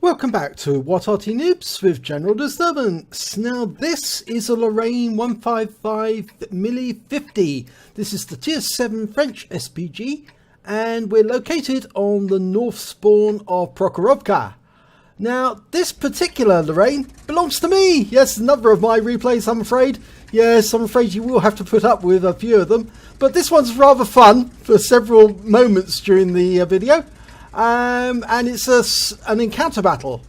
Welcome back to What Arty Noobs with General Disturbance. Now this is a Lorraine 155 mle.50. This is the Tier 7 French SPG and we're located on the north spawn of Prokhorovka. Now this particular Lorraine belongs to me. Yes, another of my replays, I'm afraid. Yes, I'm afraid you will have to put up with a few of them. But this one's rather fun for several moments during the video. And it's an encounter battle.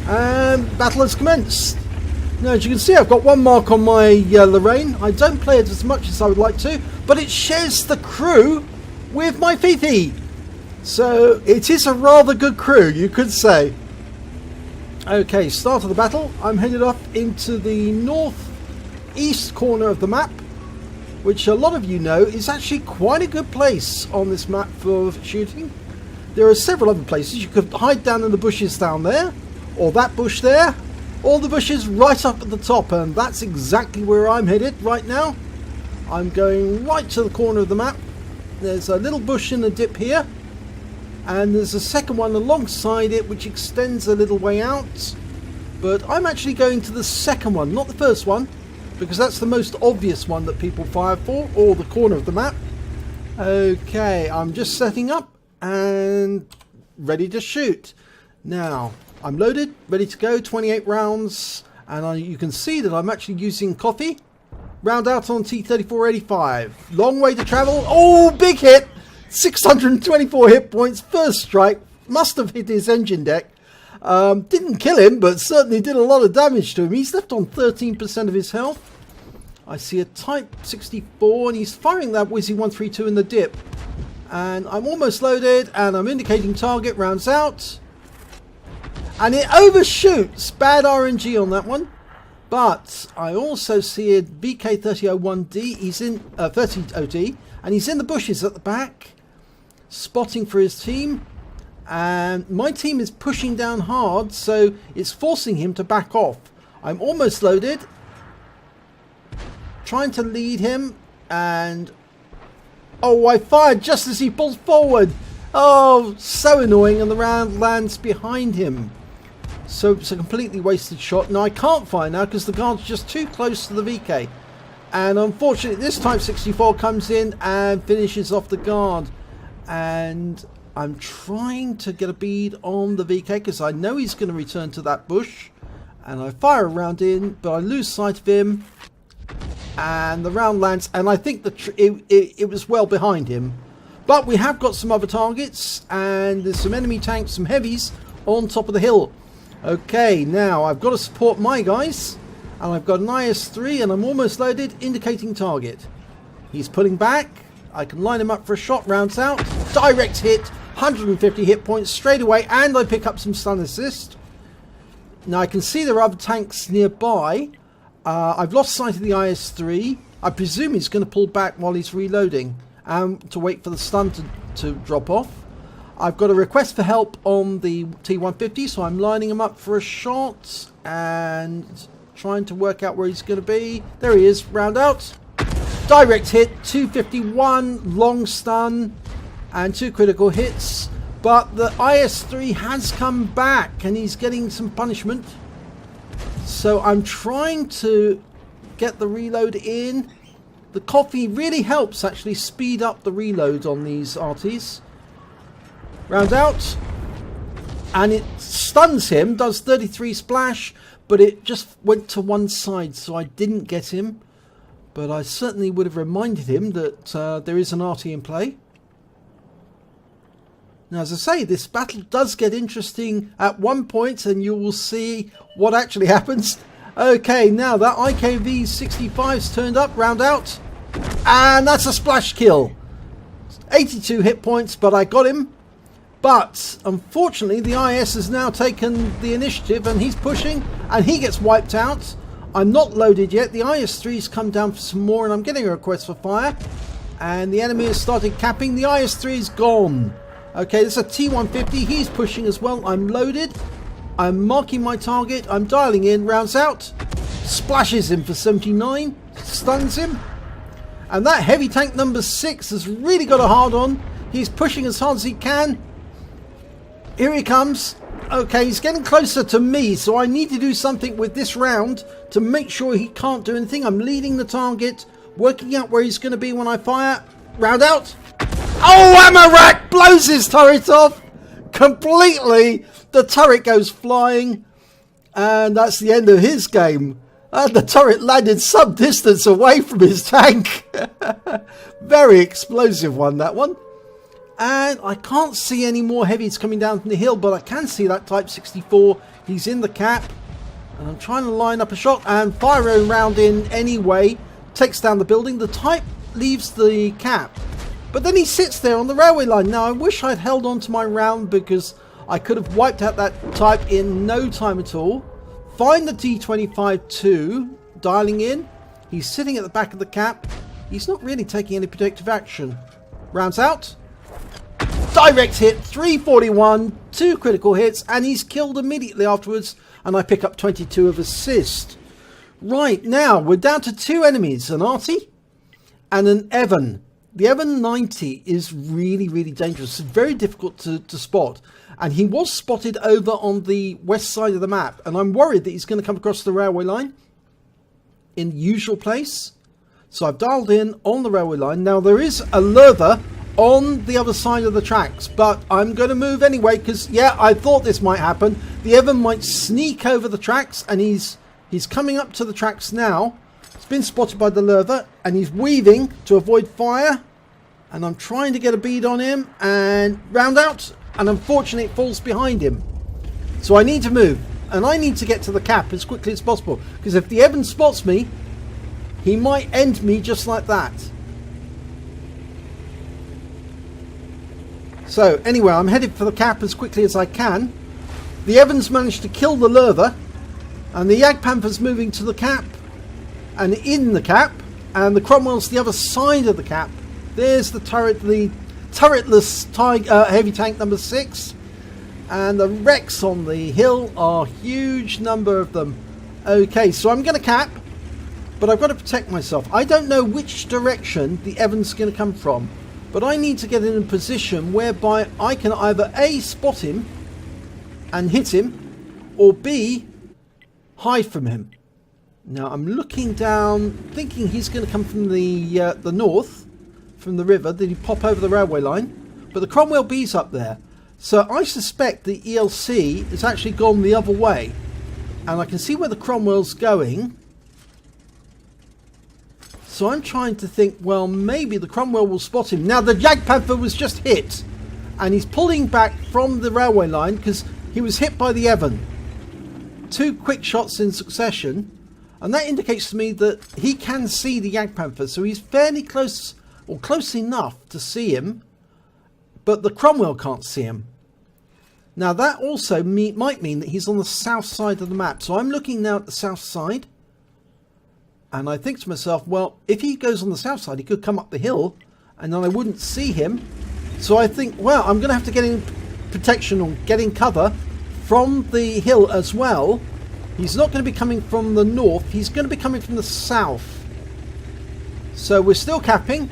And battle has commenced. Now, as you can see, I've got one mark on my Lorraine. I don't play it as much as I would like to, but it shares the crew with my Fifi. So it is a rather good crew, you could say. Okay, start of the battle. I'm headed off into the northeast corner of the map, which a lot of you know is actually quite a good place on this map for shooting. There are several other places. You could hide down in the bushes down there, or that bush there, or the bushes right up at the top, and that's exactly where I'm headed right now. I'm going right to the corner of the map. There's a little bush in the dip here, and there's a second one alongside it which extends a little way out, but I'm actually going to the second one, not the first one, because that's the most obvious one that people fire for, or the corner of the map. Okay, I'm just setting up and ready to shoot. Now I'm loaded, ready to go, 28 rounds, and you can see that I'm actually using coffee. Round out on T3485. Long way to travel. Oh, big hit! 624 hit points, first strike. Must have hit his engine deck. Didn't kill him, but certainly did a lot of damage to him. He's left on 13% of his health. I see a Type 64 and he's firing that Wizzy 132 in the dip. And I'm almost loaded and I'm indicating target, rounds out. And it overshoots. Bad RNG on that one. But I also see a BK3001D. He's in 30OD and he's in the bushes at the back, spotting for his team. And my team is pushing down hard, so it's forcing him to back off. I'm almost loaded, trying to lead him, and oh, I fired just as he pulls forward. Oh, so annoying, and the round lands behind him. So it's a completely wasted shot. Now I can't fire now because the guard's just too close to the VK. And unfortunately this Type 64 comes in and finishes off the guard. And I'm trying to get a bead on the VK because I know he's going to return to that bush. And I fire a round in, but I lose sight of him. And the round lands, and I think it was well behind him. But we have got some other targets, and there's some enemy tanks, some heavies on top of the hill. Okay, now I've got to support my guys, and I've got an IS-3, and I'm almost loaded, indicating target. He's pulling back. I can line him up for a shot, rounds out. Direct hit, 150 hit points straight away, and I pick up some stun assist. Now I can see there are other tanks nearby. I've lost sight of the IS-3. I presume he's going to pull back while he's reloading to wait for the stun to drop off. I've got a request for help on the T150, so I'm lining him up for a shot and trying to work out where he's going to be. There he is, round out. Direct hit, 251, long stun, and 2 critical hits. But the IS-3 has come back and he's getting some punishment. So I'm trying to get the reload in. The coffee really helps actually speed up the reload on these Artys. Round out. And it stuns him, does 33 splash, but it just went to one side, so I didn't get him. But I certainly would have reminded him that there is an Arty in play. Now, as I say, this battle does get interesting at one point, and you will see what actually happens. Okay, now that IKV-65's turned up, round out, and that's a splash kill. 82 hit points, but I got him. But unfortunately, the IS has now taken the initiative, and he's pushing, and he gets wiped out. I'm not loaded yet. The IS-3's come down for some more, and I'm getting a request for fire. And the enemy has started capping. The IS-3's gone. Okay, this is a T150. He's pushing as well. I'm loaded. I'm marking my target. I'm dialing in. Rounds out. Splashes him for 79. Stuns him. And that heavy tank number 6 has really got a hard on. He's pushing as hard as he can. Here he comes. Okay, he's getting closer to me, so I need to do something with this round to make sure he can't do anything. I'm leading the target, working out where he's going to be when I fire. Round out. Oh, ammo rack blows his turret off completely. The turret goes flying, and that's the end of his game. And the turret landed some distance away from his tank. Very explosive one, that one. And I can't see any more heavies coming down from the hill, but I can see that Type 64. He's in the cap. And I'm trying to line up a shot and fire a round in anyway. Takes down the building. The Type leaves the cap. But then he sits there on the railway line. Now, I wish I'd held on to my round because I could have wiped out that Type in no time at all. Find the T25-2, dialing in. He's sitting at the back of the cap. He's not really taking any protective action. Rounds out. Direct hit, 341, 2 critical hits, and he's killed immediately afterwards, and I pick up 22 of assist. Right, now we're down to 2 enemies, an Arty and an EVEN. The EVEN 90 is really, really dangerous. It's very difficult to spot, and he was spotted over on the west side of the map, and I'm worried that he's going to come across the railway line in the usual place. So I've dialed in on the railway line. Now there is a lurver on the other side of the tracks, but I'm going to move anyway because, yeah, I thought this might happen. The EVEN might sneak over the tracks, and he's coming up to the tracks now. He's been spotted by the lurver, and he's weaving to avoid fire, and I'm trying to get a bead on him, and round out, and unfortunately it falls behind him. So I need to move, and I need to get to the cap as quickly as possible, because if the EVEN spots me, he might end me just like that. So anyway, I'm headed for the cap as quickly as I can. The EVEN's managed to kill the lurver, and the Jagdpanther's moving to the cap and in the cap, and the Cromwell's the other side of the cap. There's the turret, the turretless heavy tank number 6, and the wrecks on the hill are a huge number of them. Okay, so I'm going to cap, but I've got to protect myself. I don't know which direction the EVEN's going to come from, but I need to get in a position whereby I can either A, spot him and hit him, or B, hide from him. Now I'm looking down, thinking he's going to come from the north, from the river. Did he pop over the railway line? But the Cromwell B's up there. So I suspect the ELC has actually gone the other way. And I can see where the Cromwell's going. So I'm trying to think, well, maybe the Cromwell will spot him. Now the Jagdpanther was just hit, and he's pulling back from the railway line because he was hit by the EVEN. 2 quick shots in succession, and that indicates to me that he can see the Jagdpanther, so he's fairly close, or close enough to see him, but the Cromwell can't see him. Now that also might mean that he's on the south side of the map. So I'm looking now at the south side, and I think to myself, well, if he goes on the south side, he could come up the hill, and then I wouldn't see him. So I think, well, I'm going to have to get in protection or get in cover from the hill as well. He's not going to be coming from the north, he's going to be coming from the south. So we're still capping,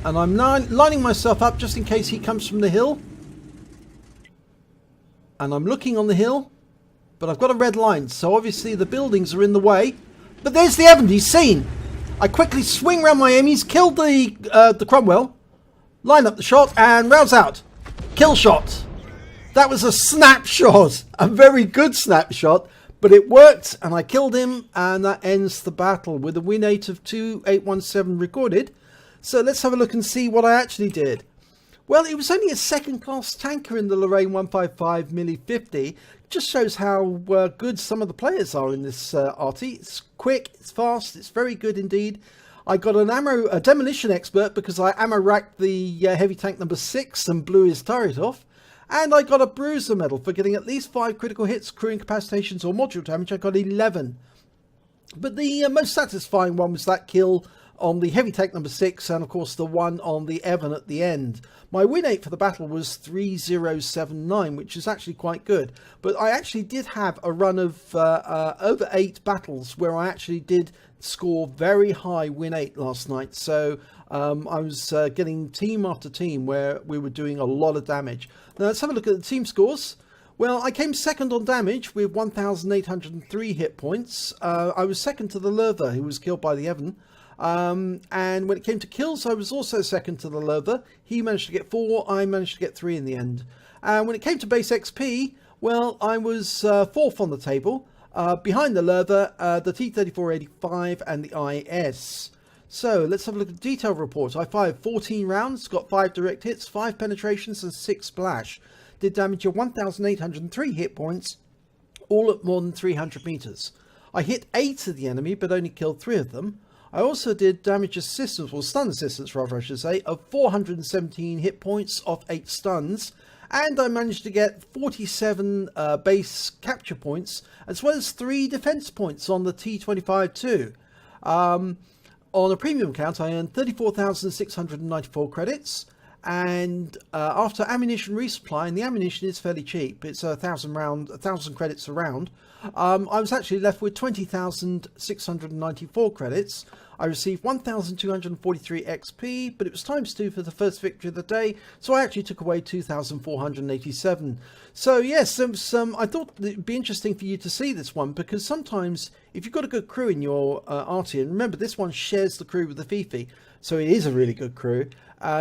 and I'm now lining myself up just in case he comes from the hill. And I'm looking on the hill, but I've got a red line, so obviously the buildings are in the way. But there's the EVEN, he's seen. I quickly swing round my aim, he's killed the Cromwell. Line up the shot and rounds out. Kill shot. That was a snapshot, a very good snapshot, but it worked and I killed him, and that ends the battle with a win rate of 2817 recorded. So let's have a look and see what I actually did. Well, it was only a second-class tanker in the Lorraine 155 mle.50. Just shows how good some of the players are in this Arty. It's quick, it's fast, it's very good indeed. I got a demolition expert because I ammo racked the heavy tank number 6 and blew his turret off. And I got a bruiser medal for getting at least 5 critical hits, crew incapacitations or module damage. I got 11. But the most satisfying one was that kill on the heavy tank number 6, and of course the one on the EVEN at the end. My win rate for the battle was 3079, which is actually quite good. But I actually did have a run of over 8 battles where I actually did score very high win rate last night. So I was getting team after team where we were doing a lot of damage. Now let's have a look at the team scores. Well, I came second on damage with 1,803 hit points. I was second to the Lurther, who was killed by the Evan. And when it came to kills, I was also second to the Lurther. He managed to get 4, I managed to get 3 in the end. And when it came to base XP, well, I was 4th on the table, behind the Lurther, the T3485 and the IS. So let's have a look at the detail report. I fired 14 rounds, got 5 direct hits, 5 penetrations and 6 splash. Did damage of 1,803 hit points, all at more than 300 meters. I hit 8 of the enemy, but only killed 3 of them. I also did damage assistance, or stun assistance rather I should say, of 417 hit points off 8 stuns. And I managed to get 47 base capture points, as well as 3 defense points on the T25 too. On a premium count, I earned 34,694 credits. And after ammunition resupply, and the ammunition is fairly cheap, it's 1,000 credits a round, I was actually left with 20,694 credits. I received 1,243 XP, but it was ×2 for the first victory of the day, so I actually took away 2,487. So yes, I thought it'd be interesting for you to see this one, because sometimes if you've got a good crew in your Arty, and remember this one shares the crew with the Fifi, so it is a really good crew,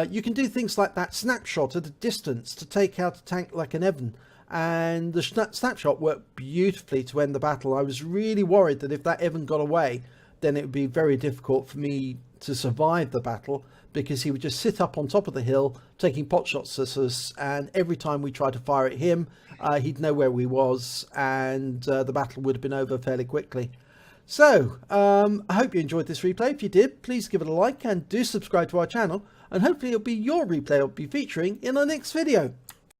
you can do things like that snapshot at a distance to take out a tank like an Evan. And the snapshot worked beautifully to end the battle. I was really worried that if that Evan got away, then it would be very difficult for me to survive the battle, because he would just sit up on top of the hill taking pot shots at us, and every time we tried to fire at him, he'd know where we was, and the battle would have been over fairly quickly. So I hope you enjoyed this replay. If you did, please give it a like and do subscribe to our channel, and hopefully it'll be your replay I'll be featuring in our next video.